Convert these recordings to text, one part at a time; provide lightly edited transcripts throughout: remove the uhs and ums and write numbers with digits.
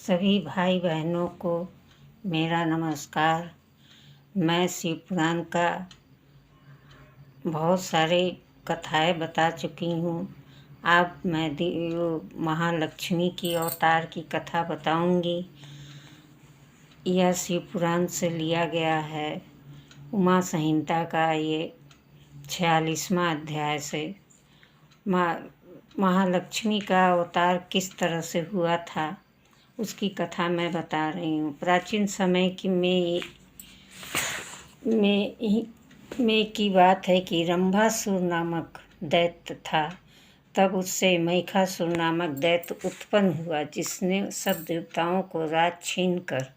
सभी भाई बहनों को मेरा नमस्कार। मैं शिव पुराण का बहुत सारे कथाएँ बता चुकी हूँ। अब मैं महालक्ष्मी की अवतार की कथा बताऊंगी। यह शिव पुराण से लिया गया है। उमा संहिता का ये 46वां अध्याय से। महालक्ष्मी का अवतार किस तरह से हुआ था उसकी कथा मैं बता रही हूँ। प्राचीन समय में की बात है कि रंभासुर नामक दैत्य था। तब उससे महिषासुर नामक दैत्य उत्पन्न हुआ, जिसने सब देवताओं को राज छीन कर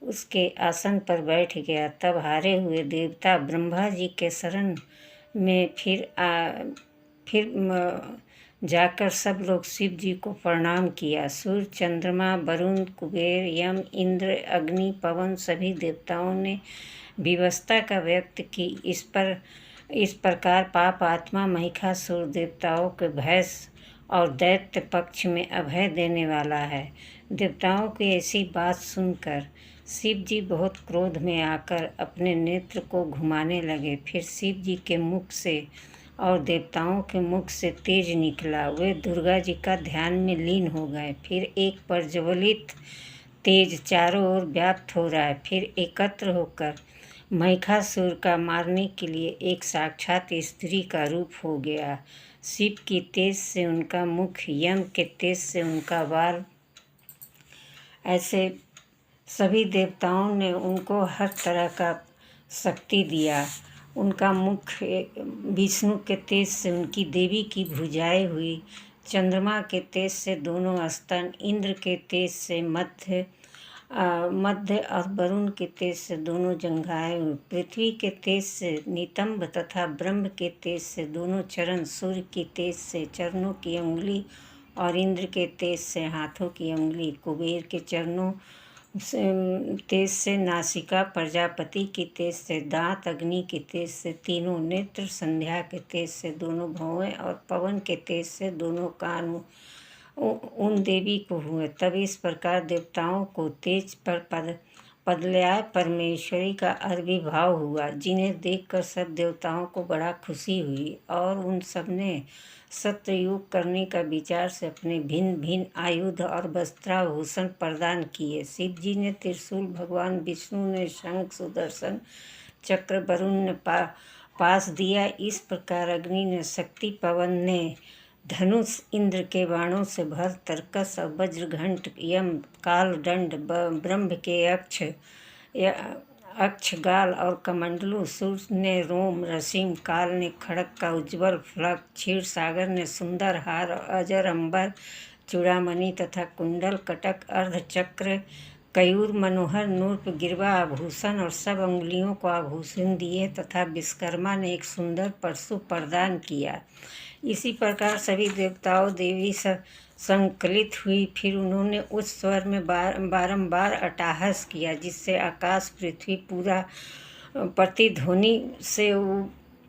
उसके आसन पर बैठ गया। तब हारे हुए देवता ब्रह्मा जी के शरण में फिर जाकर सब लोग शिव जी को प्रणाम किया। सूर्य, चंद्रमा, वरुण, कुबेर, यम, इंद्र, अग्नि, पवन सभी देवताओं ने विवशता का व्यक्त की। इस प्रकार पाप आत्मा महिषासुर देवताओं के भय और दैत्य पक्ष में अभय देने वाला है। देवताओं की ऐसी बात सुनकर शिव जी बहुत क्रोध में आकर अपने नेत्र को घुमाने लगे। फिर शिव जी के मुख से और देवताओं के मुख से तेज निकला। वे दुर्गा जी का ध्यान में लीन हो गए। फिर एक प्रज्वलित तेज चारों ओर व्याप्त हो रहा है। फिर एकत्र होकर महिषासुर का मारने के लिए एक साक्षात स्त्री का रूप हो गया। शिव की तेज से उनका मुख, यम के तेज से उनका बाल, ऐसे सभी देवताओं ने उनको हर तरह का शक्ति दिया। उनका मुख विष्णु के तेज से उनकी देवी की भुजाएं हुई, चंद्रमा के तेज से दोनों स्तन, इंद्र के तेज से मध्य और वरुण के तेज से दोनों जंघाएं हुई, पृथ्वी के तेज से नितंब तथा ब्रह्म के तेज से दोनों चरण, सूर्य की तेज से चरणों की अंगुली और इंद्र के तेज से हाथों की अंगुली, कुबेर के चरणों तेज से नासिका, प्रजापति की तेज से दांत, अग्नि की तेज से तीनों नेत्र, संध्या के तेज से दोनों भौहें और पवन के तेज से दोनों कान उन देवी को हुए। तब इस प्रकार देवताओं को तेज पर पदल्याय परमेश्वरी का आविर्भाव हुआ, जिन्हें देखकर सब देवताओं को बड़ा खुशी हुई और उन सब ने सत्ययुग करने का विचार से अपने भिन्न भिन्न आयुध और वस्त्राभूषण प्रदान किए। शिव जी ने त्रिशूल, भगवान विष्णु ने शंख, सुदर्शन चक्र, वरुण ने पास दिया। इस प्रकार अग्नि ने शक्ति, पवन ने धनुष, इंद्र के बाणों से भर तरकस और वज्रघंट, यम काल दंड, ब्रह्म के अक्षगाल और कमंडलू, सूर्य ने रोम रसीम, काल ने खड़ग का उज्ज्वल फलक, क्षीर सागर ने सुंदर हार, अजर अंबर, चूड़ामणि तथा कुंडल, कटक, अर्धचक्र, कयूर, मनोहर, नूप, गिरवा आभूषण और सब अंगुलियों को आभूषण दिए तथा विश्वकर्मा ने एक सुंदर परशु प्रदान किया। इसी प्रकार सभी देवताओं देवी संकलित हुई। फिर उन्होंने उस स्वर में बारंबार अट्टहास किया, जिससे आकाश, पृथ्वी पूरा प्रतिध्वनि से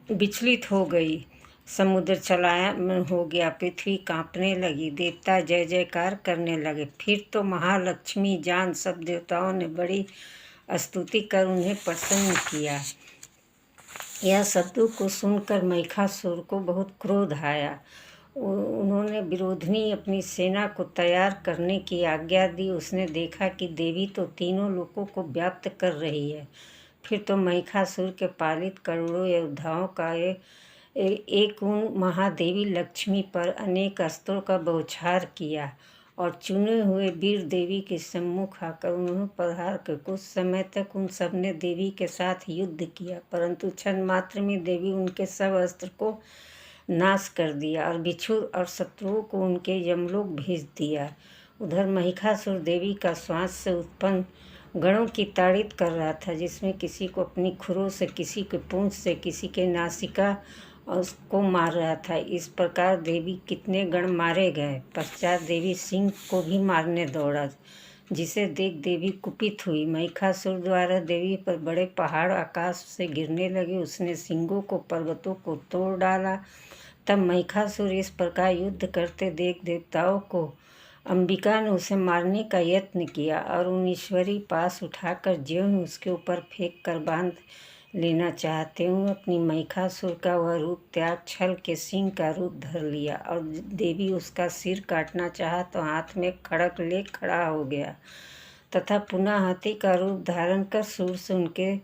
विचलित हो गई। समुद्र चलायमान हो गया, पृथ्वी कांपने लगी, देवता जय जयकार करने लगे। फिर तो महालक्ष्मी जान सब देवताओं ने बड़ी स्तुति कर उन्हें प्रसन्न किया। यह शब्दों को सुनकर महिषासुर को बहुत क्रोध आया। उन्होंने विरोधिनी अपनी सेना को तैयार करने की आज्ञा दी। उसने देखा कि देवी तो तीनों लोकों को व्याप्त कर रही है। फिर तो महिषासुर के पालित करोड़ों योद्धाओं का एक उन महादेवी लक्ष्मी पर अनेक अस्त्रों का बौछार किया और चुने हुए वीर देवी के सम्मुख आकर उन्होंने प्रहार कर कुछ समय तक उन सब ने देवी के साथ युद्ध किया, परंतु क्षण मात्र में देवी उनके सब अस्त्र को नाश कर दिया और बिच्छू और शत्रुओं को उनके यमलोक भेज दिया। उधर महिषासुर देवी का श्वास से उत्पन्न गणों की ताड़ित कर रहा था, जिसमें किसी को अपनी खुरों से, किसी के पूंछ से, किसी के नासिका उसको मार रहा था। इस प्रकार देवी कितने गण मारे गए। पश्चात देवी सिंह को भी मारने दौड़ा, जिसे देख देवी कुपित हुई। महिषासुर द्वारा देवी पर बड़े पहाड़ आकाश से गिरने लगे। उसने सिंहों को, पर्वतों को तोड़ डाला। तब महिषासुर इस प्रकार युद्ध करते देख देवताओं को अंबिका ने उसे मारने का यत्न किया और उनीश्वरी पास उठाकर ज्यों उसके ऊपर फेंक कर बांध लेना चाहते हूँ अपनी महिषासुर का वह रूप त्याग छल के सिंह का रूप धर लिया और देवी उसका सिर काटना चाहा तो हाथ में खड़ग ले खड़ा हो गया तथा पुनः हाथी का रूप धारण कर सूर से उनके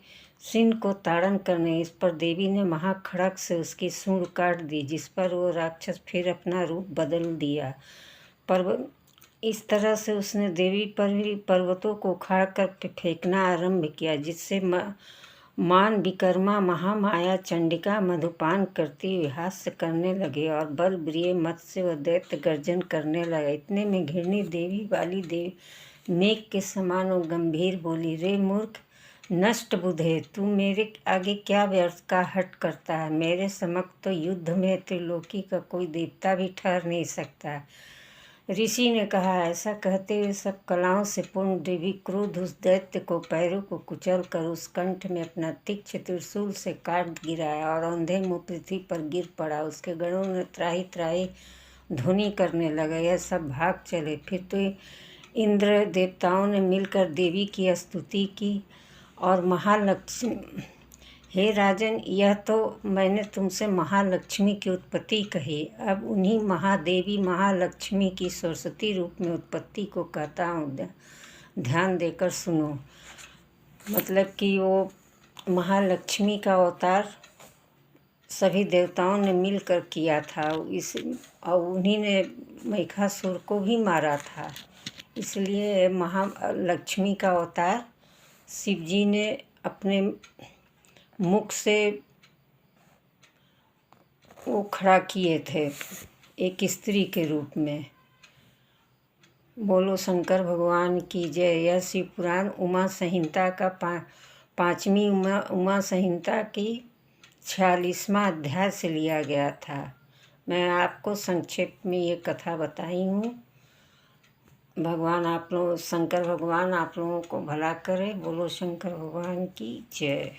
सिंह को ताड़न करने इस पर देवी ने महाखड़ग से उसकी सूंड काट दी, जिस पर वो राक्षस फिर अपना रूप बदल दिया। इस तरह से उसने देवी पर भी पर्वतों को उखाड़ कर फेंकना आरंभ किया, जिससे मान विकर्मा महामाया चंडिका मधुपान करती हुई हास्य करने लगे और बल प्रिय मत्स्य व दैत्य गर्जन करने लगे। इतने में घृणी देवी वाली देवी मेघ के समान और गंभीर बोली, रे मूर्ख नष्ट बुद्धे, तू मेरे आगे क्या व्यर्थ का हट करता है। मेरे समक्ष तो युद्ध में त्रिलोकी का कोई देवता भी ठहर नहीं सकता। ऋषि ने कहा, ऐसा कहते हुए सब कलाओं से पूर्ण देवी क्रोध उस दैत्य को पैरों को कुचल कर उस कंठ में अपना तीक्ष्ण त्रिशूल से काट गिराया और अंधे मुँह पृथ्वी पर गिर पड़ा। उसके गणों ने त्राही त्राही ध्वनि करने लगे, यह सब भाग चले। फिर तो इंद्र देवताओं ने मिलकर देवी की स्तुति की और महालक्ष्मी, हे राजन, यह तो मैंने तुमसे महालक्ष्मी की उत्पत्ति कही, अब उन्हीं महादेवी महालक्ष्मी की सरस्वती रूप में उत्पत्ति को कहता हूँ, ध्यान देकर सुनो। मतलब कि वो महालक्ष्मी का अवतार सभी देवताओं ने मिलकर किया था, और उन्हीं ने महिषासुर को भी मारा था। इसलिए महालक्ष्मी का अवतार शिव जी ने अपने मुख से वो खड़ा किए थे एक स्त्री के रूप में। बोलो शंकर भगवान की जय। यह शिव पुराण उमा संहिता का पाँचवीं उमा संहिता की 46वां अध्याय से लिया गया था। मैं आपको संक्षेप में ये कथा बताई हूँ। भगवान आप लोग, शंकर भगवान आप लोगों को भला करे। बोलो शंकर भगवान की जय।